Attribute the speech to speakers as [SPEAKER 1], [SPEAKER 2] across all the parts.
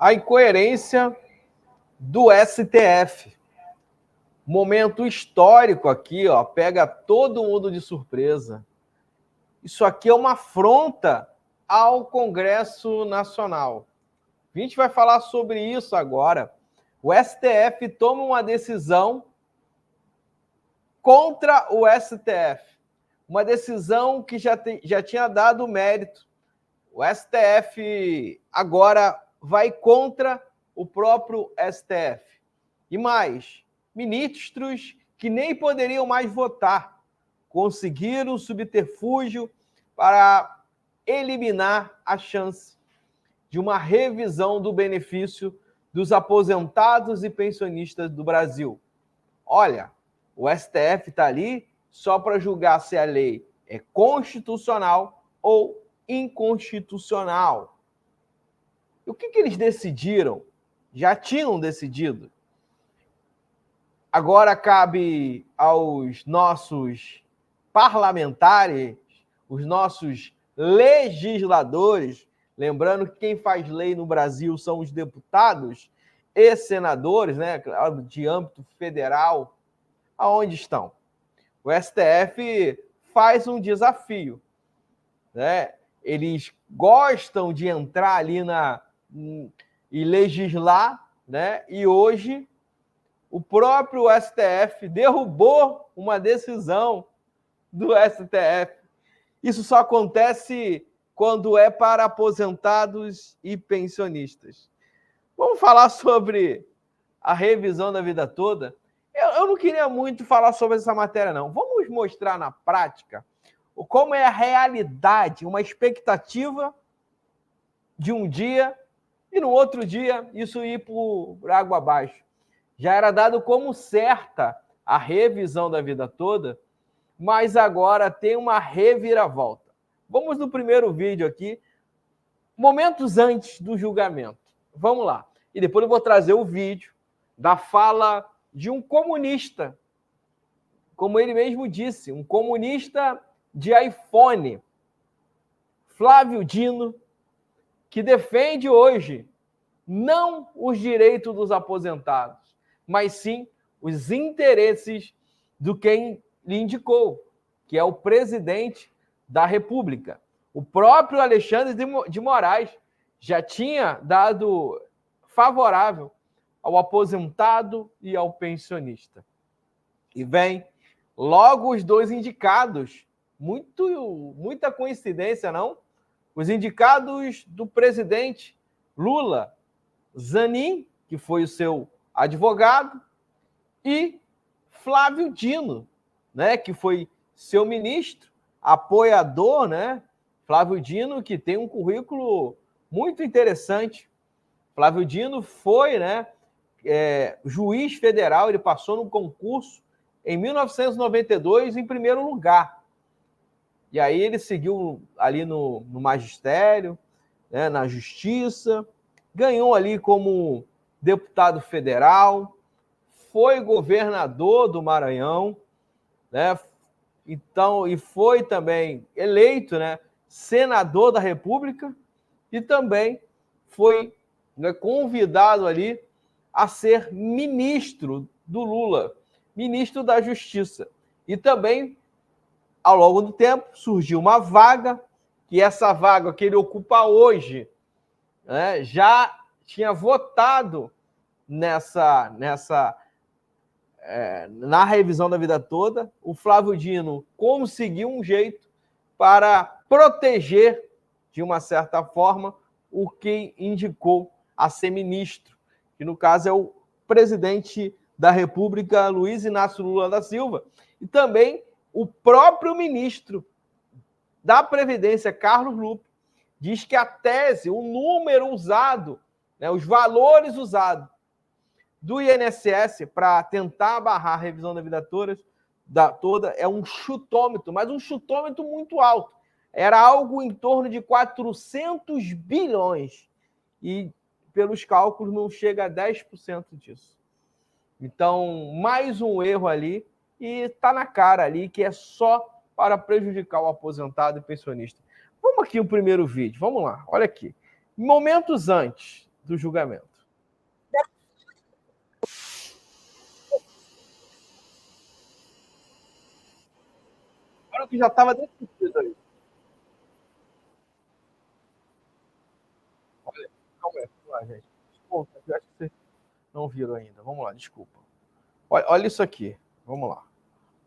[SPEAKER 1] A incoerência do STF. Momento histórico aqui, ó, pega todo mundo de surpresa. Isso aqui é uma afronta ao Congresso Nacional. A gente vai falar sobre isso agora. O STF toma uma decisão contra o STF. Uma decisão que já tinha dado mérito. O STF agora vai contra o próprio STF. E mais, ministros que nem poderiam mais votar conseguiram subterfúgio para eliminar a chance de uma revisão do benefício dos aposentados e pensionistas do Brasil. Olha, o STF está ali só para julgar se a lei é constitucional ou inconstitucional. E o que eles decidiram? Já tinham decidido. Agora cabe aos nossos parlamentares, os nossos legisladores, lembrando que quem faz lei no Brasil são os deputados e senadores, né, de âmbito federal. Aonde estão? O STF faz um desafio, né? Eles gostam de entrar ali e legislar, né? E hoje o próprio STF derrubou uma decisão do STF. Isso só acontece quando é para aposentados e pensionistas. Vamos falar sobre a revisão da vida toda? Eu não queria muito falar sobre essa matéria, não. Vamos mostrar na prática como é a realidade, uma expectativa de um dia e no outro dia isso ir por água abaixo. Já era dado como certa a revisão da vida toda, mas agora tem uma reviravolta. Vamos no primeiro vídeo aqui, momentos antes do julgamento. Vamos lá. E depois eu vou trazer o vídeo da fala de um comunista, como ele mesmo disse, um comunista de iPhone, Flávio Dino, que defende hoje não os direitos dos aposentados, mas sim os interesses do quem lhe indicou, que é o presidente da República. O próprio Alexandre de Moraes já tinha dado favorável ao aposentado e ao pensionista. E vem logo os dois indicados, muita coincidência, não? Os indicados do presidente Lula, Zanin, que foi o seu advogado, e Flávio Dino, né, que foi seu ministro, apoiador, né? Flávio Dino, que tem um currículo muito interessante. Flávio Dino foi, né, juiz federal, ele passou no concurso em 1992 em primeiro lugar. E aí ele seguiu ali no magistério, né, na justiça, ganhou ali como deputado federal, foi governador do Maranhão, né? Então, e foi também eleito, né, senador da República e também foi, né, convidado ali a ser ministro do Lula, ministro da Justiça. E também, ao longo do tempo, surgiu uma vaga, que essa vaga que ele ocupa hoje, né, já tinha votado na revisão da vida toda. O Flávio Dino conseguiu um jeito para proteger, de uma certa forma, o que indicou a ser ministro, que no caso é o presidente da República, Luiz Inácio Lula da Silva, e também o próprio ministro da Previdência, Carlos Lupe, diz que a tese, o número usado, né, os valores usados do INSS para tentar barrar a revisão da vida toda é um chutômetro, mas um chutômetro muito alto. Era algo em torno de 400 bilhões. E, pelos cálculos, não chega a 10% disso. Então, mais um erro ali, e está na cara ali que é só para prejudicar o aposentado e pensionista. Vamos aqui o primeiro vídeo, vamos lá, olha aqui. Momentos antes do julgamento. Olha o que já estava decidido aí. Olha, calma aí, vamos lá, gente. Desculpa, eu acho que vocês não viram ainda. Vamos lá, desculpa. Olha isso aqui. Vamos lá.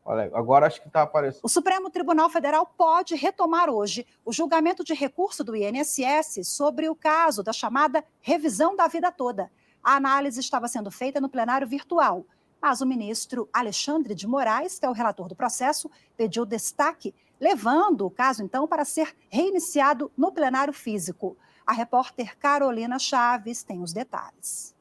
[SPEAKER 1] Olha, agora acho que está aparecendo.
[SPEAKER 2] O Supremo Tribunal Federal pode retomar hoje o julgamento de recurso do INSS sobre o caso da chamada revisão da vida toda. A análise estava sendo feita no plenário virtual, mas o ministro Alexandre de Moraes, que é o relator do processo, pediu destaque, levando o caso, então, para ser reiniciado no plenário físico. A repórter Carolina Chaves tem os detalhes.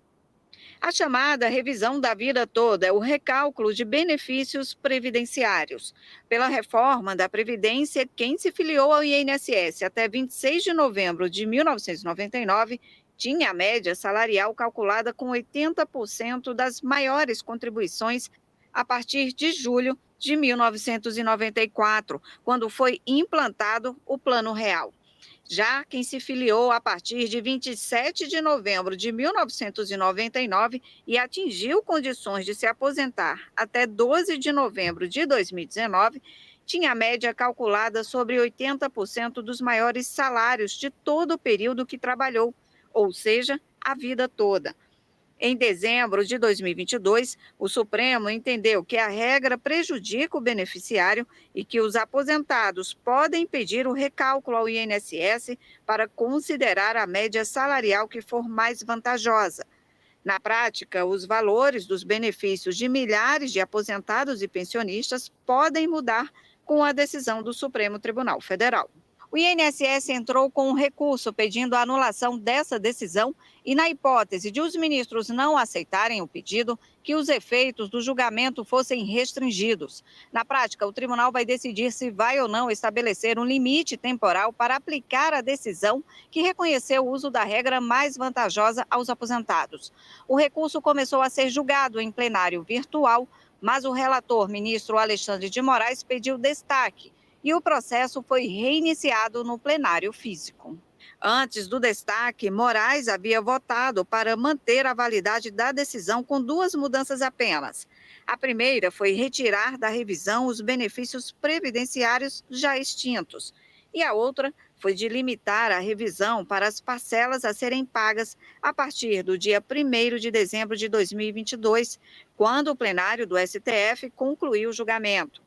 [SPEAKER 3] A chamada revisão da vida toda é o recálculo de benefícios previdenciários. Pela reforma da Previdência, quem se filiou ao INSS até 26 de novembro de 1999 tinha a média salarial calculada com 80% das maiores contribuições a partir de julho de 1994, quando foi implantado o Plano Real. Já quem se filiou a partir de 27 de novembro de 1999 e atingiu condições de se aposentar até 12 de novembro de 2019, tinha a média calculada sobre 80% dos maiores salários de todo o período que trabalhou, ou seja, a vida toda. Em dezembro de 2022, o Supremo entendeu que a regra prejudica o beneficiário e que os aposentados podem pedir o recálculo ao INSS para considerar a média salarial que for mais vantajosa. Na prática, os valores dos benefícios de milhares de aposentados e pensionistas podem mudar com a decisão do Supremo Tribunal Federal. O INSS entrou com um recurso pedindo a anulação dessa decisão e, na hipótese de os ministros não aceitarem o pedido, que os efeitos do julgamento fossem restringidos. Na prática, o tribunal vai decidir se vai ou não estabelecer um limite temporal para aplicar a decisão que reconheceu o uso da regra mais vantajosa aos aposentados. O recurso começou a ser julgado em plenário virtual, mas o relator, ministro Alexandre de Moraes, pediu destaque e o processo foi reiniciado no plenário físico. Antes do destaque, Moraes havia votado para manter a validade da decisão com duas mudanças apenas. A primeira foi retirar da revisão os benefícios previdenciários já extintos. E a outra foi de limitar a revisão para as parcelas a serem pagas a partir do dia 1º de dezembro de 2022, quando o plenário do STF concluiu o julgamento.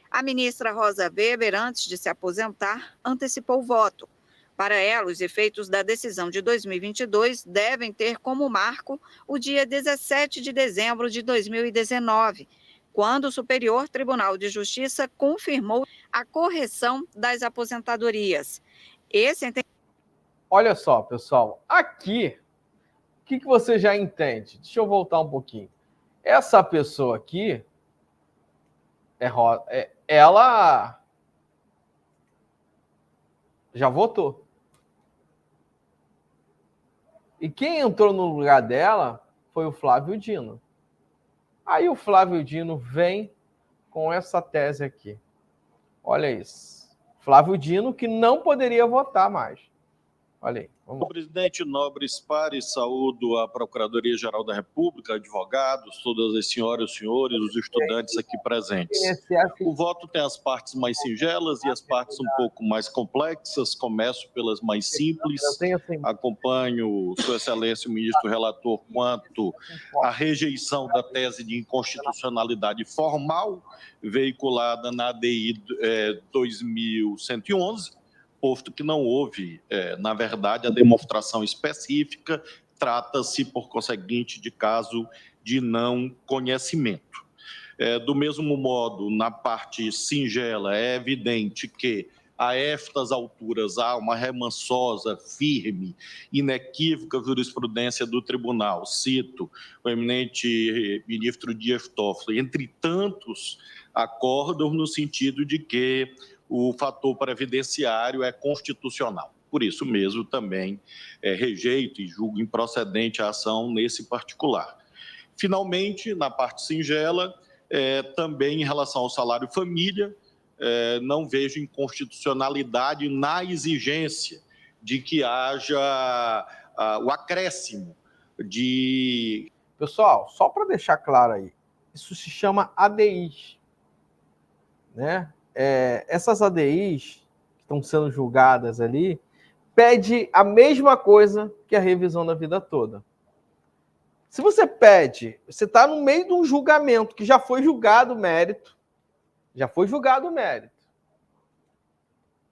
[SPEAKER 3] A ministra Rosa Weber, antes de se aposentar, antecipou o voto. Para ela, os efeitos da decisão de 2022 devem ter como marco o dia 17 de dezembro de 2019, quando o Superior Tribunal de Justiça confirmou a correção das aposentadorias.
[SPEAKER 1] Olha só, pessoal, aqui, o que você já entende? Deixa eu voltar um pouquinho. Essa pessoa aqui, ela já votou. E quem entrou no lugar dela foi o Flávio Dino. Aí o Flávio Dino vem com essa tese aqui. Olha isso. Flávio Dino que não poderia votar mais. Olha aí.
[SPEAKER 4] O presidente Nobres Pares, saúdo a Procuradoria-Geral da República, advogados, todas as senhoras e senhores, os estudantes aqui presentes. O voto tem as partes mais singelas e as partes um pouco mais complexas. Começo pelas mais simples. Acompanho Sua Excelência o ministro relator quanto à rejeição da tese de inconstitucionalidade formal veiculada na ADI 2111, posto que não houve, na verdade, a demonstração específica, trata-se, por conseguinte, de caso de não conhecimento. Do mesmo modo, na parte singela, é evidente que a estas alturas há uma remansosa, firme, inequívoca jurisprudência do tribunal, cito o eminente ministro Dias Toffoli, entre tantos acórdão no sentido de que o fator previdenciário é constitucional. Por isso mesmo, também rejeito e julgo improcedente a ação nesse particular. Finalmente, na parte singela, também em relação ao salário família, não vejo inconstitucionalidade na exigência de que haja o acréscimo de...
[SPEAKER 1] Pessoal, só para deixar claro aí, isso se chama ADIs, né? Essas ADIs que estão sendo julgadas ali, pede a mesma coisa que a revisão da vida toda. Se você pede, você está no meio de um julgamento que já foi julgado o mérito,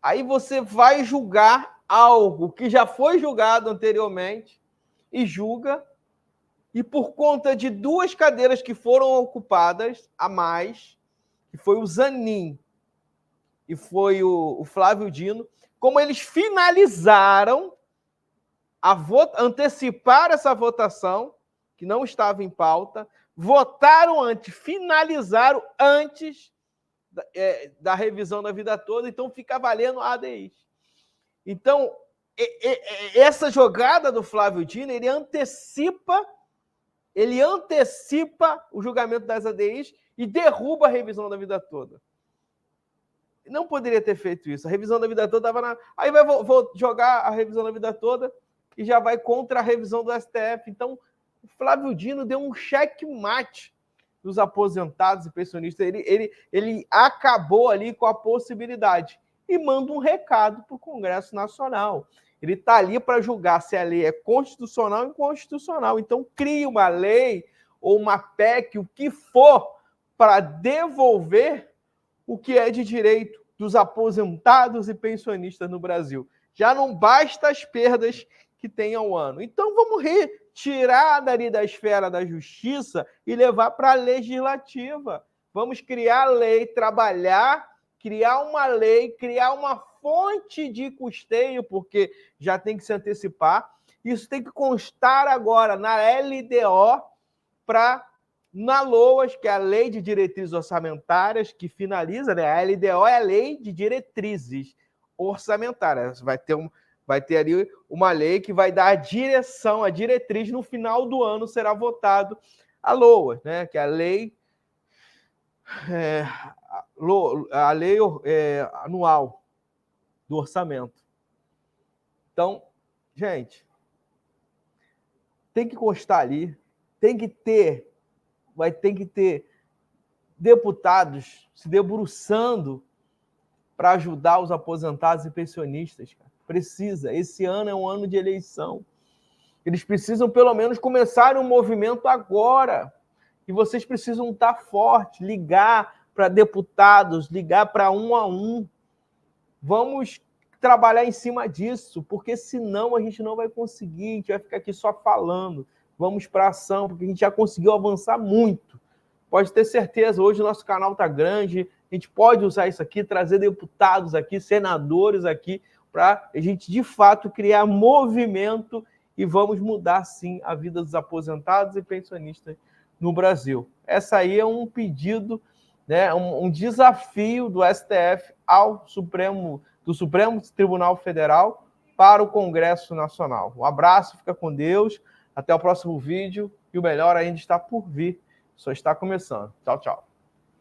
[SPEAKER 1] aí você vai julgar algo que já foi julgado anteriormente e julga, e por conta de 2 cadeiras que foram ocupadas a mais, que foi o Zanin e foi o Flávio Dino, como eles finalizaram, anteciparam essa votação, que não estava em pauta, votaram antes, finalizaram antes da revisão da vida toda, então fica valendo a ADI. Então, essa jogada do Flávio Dino, ele antecipa o julgamento das ADIs e derruba a revisão da vida toda. Não poderia ter feito isso. A revisão da vida toda estava na... Aí vou jogar a revisão da vida toda e já vai contra a revisão do STF. Então, o Flávio Dino deu um checkmate dos aposentados e pensionistas. Ele acabou ali com a possibilidade e manda um recado para o Congresso Nacional. Ele está ali para julgar se a lei é constitucional ou inconstitucional. Então, crie uma lei ou uma PEC, o que for, para devolver o que é de direito dos aposentados e pensionistas no Brasil. Já não basta as perdas que tem ao ano. Então, vamos retirar dali da esfera da justiça e levar para a legislativa. Vamos criar lei, trabalhar, criar uma lei, criar uma fonte de custeio, porque já tem que se antecipar. Isso tem que constar agora na LDO na LOAS, que é a Lei de Diretrizes Orçamentárias, que finaliza, né? A LDO é a Lei de Diretrizes Orçamentárias. Vai ter ali uma lei que vai dar a direção, a diretriz, no final do ano será votado a LOAS, né? Que é a lei anual do orçamento. Então, gente, tem que constar ali, tem que ter deputados se debruçando para ajudar os aposentados e pensionistas. Cara. Precisa. Esse ano é um ano de eleição. Eles precisam, pelo menos, começar um movimento agora. E vocês precisam estar fortes, ligar para deputados, ligar para 1 a 1. Vamos trabalhar em cima disso, porque senão a gente não vai conseguir, a gente vai ficar aqui só falando. Vamos para a ação, porque a gente já conseguiu avançar muito. Pode ter certeza, hoje o nosso canal está grande, a gente pode usar isso aqui, trazer deputados aqui, senadores aqui, para a gente, de fato, criar movimento e vamos mudar, sim, a vida dos aposentados e pensionistas no Brasil. Essa aí é um pedido, né, um desafio do STF do Supremo Tribunal Federal para o Congresso Nacional. Um abraço, fica com Deus. Até o próximo vídeo e o melhor ainda está por vir. Só está começando. Tchau, tchau.